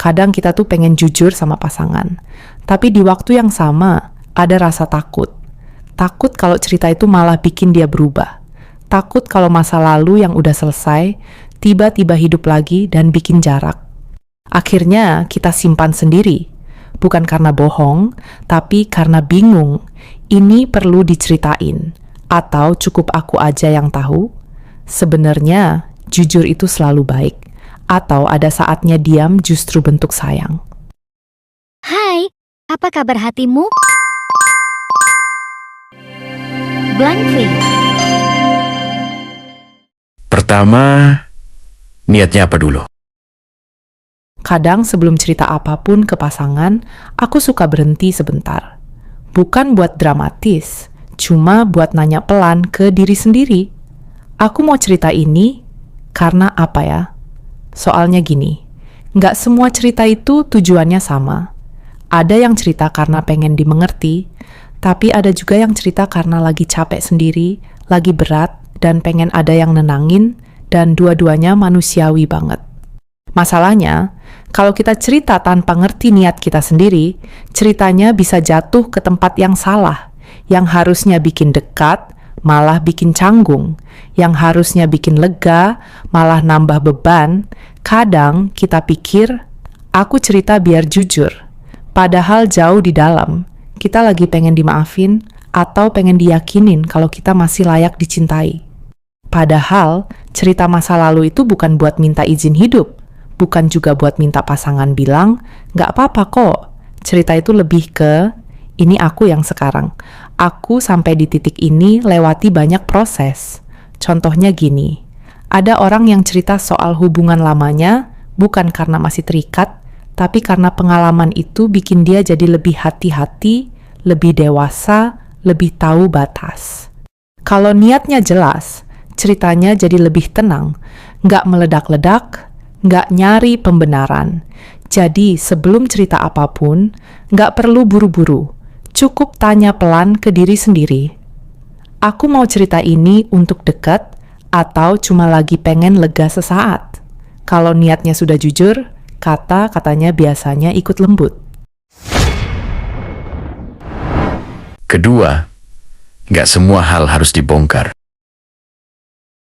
Kadang kita tuh pengen jujur sama pasangan, tapi di waktu yang sama ada rasa takut. Takut kalau cerita itu malah bikin dia berubah. Takut kalau masa lalu yang udah selesai tiba-tiba hidup lagi dan bikin jarak. Akhirnya kita simpan sendiri, bukan karena bohong, tapi karena bingung. Ini perlu diceritain, atau cukup aku aja yang tahu? Sebenarnya, jujur itu selalu baik, atau ada saatnya diam justru bentuk sayang. Hai, apa kabar hatimu? Blank Face. Pertama, niatnya apa dulu? Kadang sebelum cerita apapun ke pasangan, aku suka berhenti sebentar. Bukan buat dramatis, cuma buat nanya pelan ke diri sendiri. Aku mau cerita ini karena apa ya? Soalnya gini, nggak semua cerita itu tujuannya sama. Ada yang cerita karena pengen dimengerti, tapi ada juga yang cerita karena lagi capek sendiri, lagi berat, dan pengen ada yang nenangin, dan dua-duanya manusiawi banget. Masalahnya, kalau kita cerita tanpa ngerti niat kita sendiri, ceritanya bisa jatuh ke tempat yang salah, yang harusnya bikin dekat, malah bikin canggung, yang harusnya bikin lega, malah nambah beban. Kadang kita pikir, aku cerita biar jujur, padahal jauh di dalam, kita lagi pengen dimaafin atau pengen diyakinin kalau kita masih layak dicintai. Padahal, cerita masa lalu itu bukan buat minta izin hidup, bukan juga buat minta pasangan bilang, nggak apa-apa kok. Cerita itu lebih ke, ini aku yang sekarang. Aku sampai di titik ini lewati banyak proses. Contohnya gini, ada orang yang cerita soal hubungan lamanya, bukan karena masih terikat, tapi karena pengalaman itu bikin dia jadi lebih hati-hati, lebih dewasa, lebih tahu batas. Kalau niatnya jelas, ceritanya jadi lebih tenang, nggak meledak-ledak, nggak nyari pembenaran. Jadi sebelum cerita apapun, nggak perlu buru-buru, cukup tanya pelan ke diri sendiri. Aku mau cerita ini untuk dekat, atau cuma lagi pengen lega sesaat? Kalau niatnya sudah jujur, kata-katanya biasanya ikut lembut. Kedua, nggak semua hal harus dibongkar.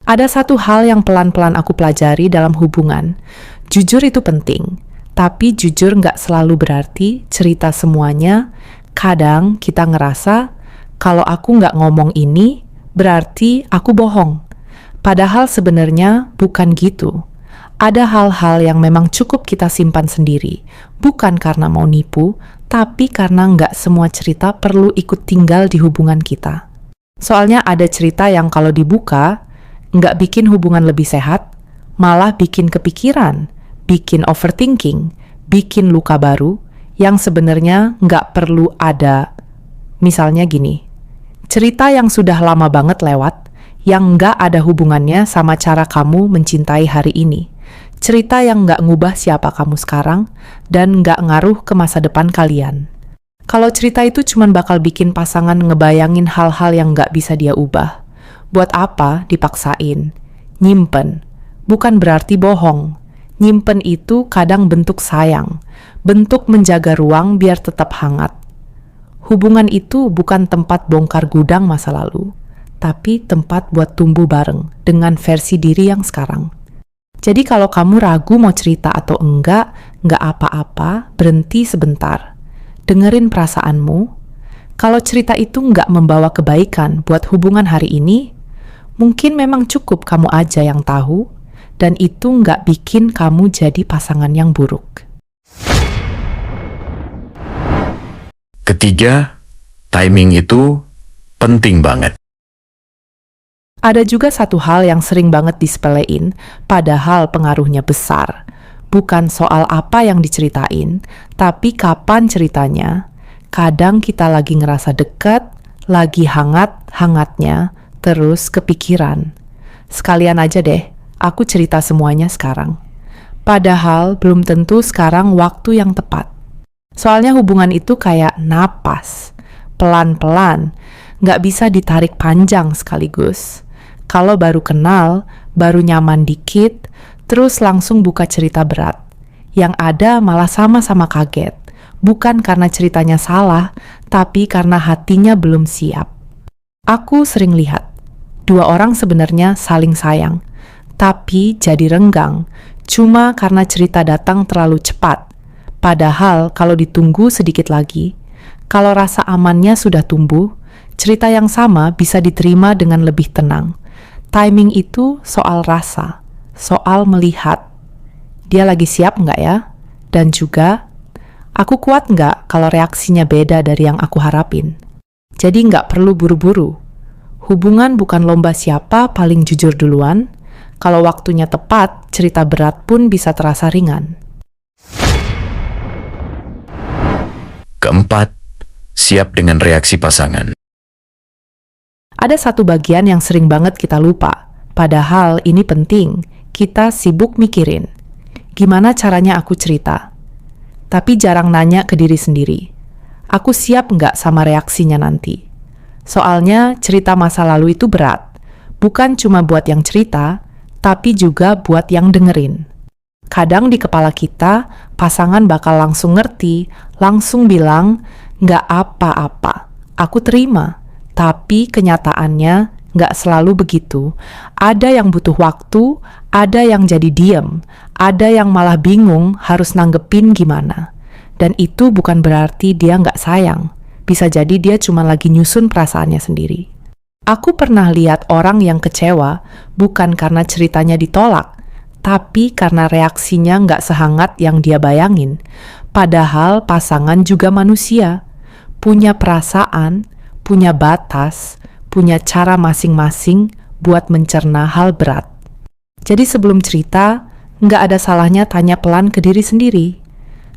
Ada satu hal yang pelan-pelan aku pelajari dalam hubungan. Jujur itu penting, tapi jujur nggak selalu berarti cerita semuanya. Kadang kita ngerasa, kalau aku nggak ngomong ini, berarti aku bohong. Padahal sebenarnya bukan gitu. Ada hal-hal yang memang cukup kita simpan sendiri, bukan karena mau nipu, tapi karena nggak semua cerita perlu ikut tinggal di hubungan kita. Soalnya ada cerita yang kalau dibuka, nggak bikin hubungan lebih sehat, malah bikin kepikiran, bikin overthinking, bikin luka baru, yang sebenarnya nggak perlu ada. Misalnya gini, cerita yang sudah lama banget lewat, yang nggak ada hubungannya sama cara kamu mencintai hari ini. Cerita yang nggak ngubah siapa kamu sekarang, dan nggak ngaruh ke masa depan kalian. Kalau cerita itu cuma bakal bikin pasangan ngebayangin hal-hal yang nggak bisa dia ubah, buat apa dipaksain? Nyimpen, bukan berarti bohong. Nyimpen itu kadang bentuk sayang, bentuk menjaga ruang biar tetap hangat. Hubungan itu bukan tempat bongkar gudang masa lalu, tapi tempat buat tumbuh bareng dengan versi diri yang sekarang. Jadi kalau kamu ragu mau cerita atau enggak apa-apa, berhenti sebentar. Dengerin perasaanmu. Kalau cerita itu enggak membawa kebaikan buat hubungan hari ini, mungkin memang cukup kamu aja yang tahu, dan itu enggak bikin kamu jadi pasangan yang buruk. Ketiga, timing itu penting banget. Ada juga satu hal yang sering banget disepelein, padahal pengaruhnya besar. Bukan soal apa yang diceritain, tapi kapan ceritanya. Kadang kita lagi ngerasa dekat, lagi hangat-hangatnya, terus kepikiran. Sekalian aja deh, aku cerita semuanya sekarang. Padahal belum tentu sekarang waktu yang tepat. Soalnya hubungan itu kayak napas, pelan-pelan, nggak bisa ditarik panjang sekaligus. Kalau baru kenal, baru nyaman dikit, terus langsung buka cerita berat. Yang ada malah sama-sama kaget. Bukan karena ceritanya salah, tapi karena hatinya belum siap. Aku sering lihat, dua orang sebenarnya saling sayang, tapi jadi renggang, cuma karena cerita datang terlalu cepat. Padahal kalau ditunggu sedikit lagi, kalau rasa amannya sudah tumbuh, cerita yang sama bisa diterima dengan lebih tenang. Timing itu soal rasa, soal melihat. Dia lagi siap nggak ya? Dan juga, aku kuat nggak kalau reaksinya beda dari yang aku harapin? Jadi nggak perlu buru-buru. Hubungan bukan lomba siapa paling jujur duluan. Kalau waktunya tepat, cerita berat pun bisa terasa ringan. Keempat, siap dengan reaksi pasangan. Ada satu bagian yang sering banget kita lupa, padahal ini penting. Kita sibuk mikirin, gimana caranya aku cerita? Tapi jarang nanya ke diri sendiri, aku siap nggak sama reaksinya nanti? Soalnya cerita masa lalu itu berat, bukan cuma buat yang cerita, tapi juga buat yang dengerin. Kadang di kepala kita, pasangan bakal langsung ngerti, langsung bilang, nggak apa-apa, aku terima. Tapi kenyataannya nggak selalu begitu. Ada yang butuh waktu, ada yang jadi diem, ada yang malah bingung harus nanggepin gimana. Dan itu bukan berarti dia nggak sayang. Bisa jadi dia cuma lagi nyusun perasaannya sendiri. Aku pernah lihat orang yang kecewa bukan karena ceritanya ditolak, tapi karena reaksinya nggak sehangat yang dia bayangin. Padahal pasangan juga manusia, punya perasaan, punya batas, punya cara masing-masing buat mencerna hal berat. Jadi sebelum cerita, nggak ada salahnya tanya pelan ke diri sendiri.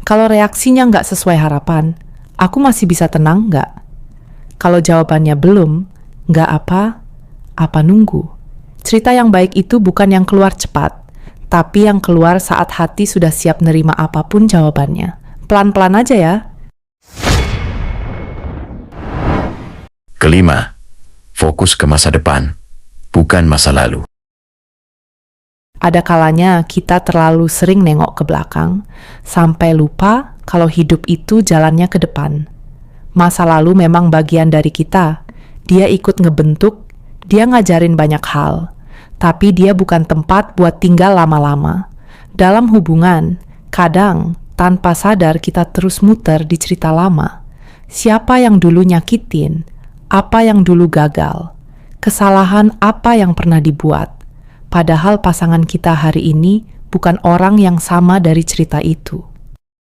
Kalau reaksinya nggak sesuai harapan, aku masih bisa tenang nggak? Kalau jawabannya belum, nggak apa nunggu. Cerita yang baik itu bukan yang keluar cepat, tapi yang keluar saat hati sudah siap nerima apapun jawabannya. Pelan-pelan aja ya. Kelima, fokus ke masa depan, bukan masa lalu. Ada kalanya kita terlalu sering nengok ke belakang, sampai lupa kalau hidup itu jalannya ke depan. Masa lalu memang bagian dari kita. Dia ikut ngebentuk, dia ngajarin banyak hal. Tapi dia bukan tempat buat tinggal lama-lama. Dalam hubungan, kadang tanpa sadar kita terus muter di cerita lama. Siapa yang dulu nyakitin? Apa yang dulu gagal? Kesalahan apa yang pernah dibuat? Padahal pasangan kita hari ini bukan orang yang sama dari cerita itu.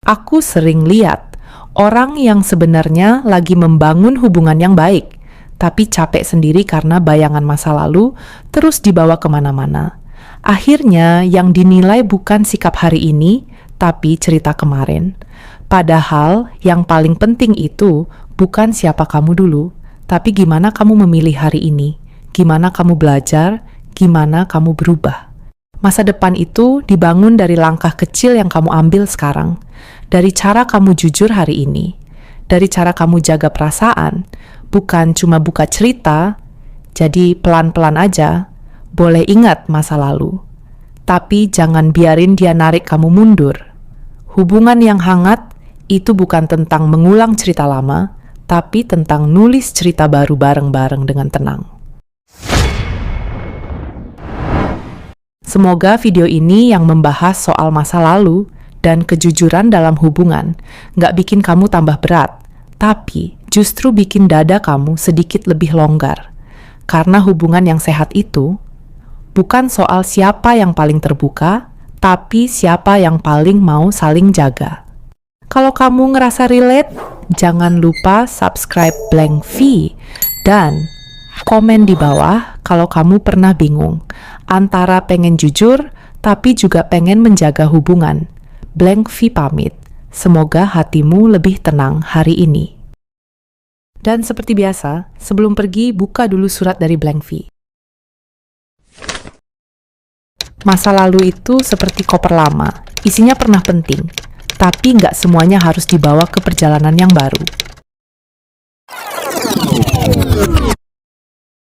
Aku sering lihat orang yang sebenarnya lagi membangun hubungan yang baik, tapi capek sendiri karena bayangan masa lalu terus dibawa kemana-mana. Akhirnya yang dinilai bukan sikap hari ini, tapi cerita kemarin. Padahal yang paling penting itu bukan siapa kamu dulu, tapi gimana kamu memilih hari ini, gimana kamu belajar, gimana kamu berubah. Masa depan itu dibangun dari langkah kecil yang kamu ambil sekarang, dari cara kamu jujur hari ini, dari cara kamu jaga perasaan, bukan cuma buka cerita, jadi pelan-pelan aja, boleh ingat masa lalu. Tapi jangan biarin dia narik kamu mundur. Hubungan yang hangat itu bukan tentang mengulang cerita lama, tapi tentang nulis cerita baru bareng-bareng dengan tenang. Semoga video ini yang membahas soal masa lalu dan kejujuran dalam hubungan nggak bikin kamu tambah berat, tapi justru bikin dada kamu sedikit lebih longgar. Karena hubungan yang sehat itu bukan soal siapa yang paling terbuka, tapi siapa yang paling mau saling jaga. Kalau kamu ngerasa relate, jangan lupa subscribe Blank V dan komen di bawah kalau kamu pernah bingung antara pengen jujur tapi juga pengen menjaga hubungan. Blank V pamit. Semoga hatimu lebih tenang hari ini. Dan seperti biasa, sebelum pergi buka dulu surat dari Blank V. Masa lalu itu seperti koper lama, isinya pernah penting. Tapi nggak semuanya harus dibawa ke perjalanan yang baru.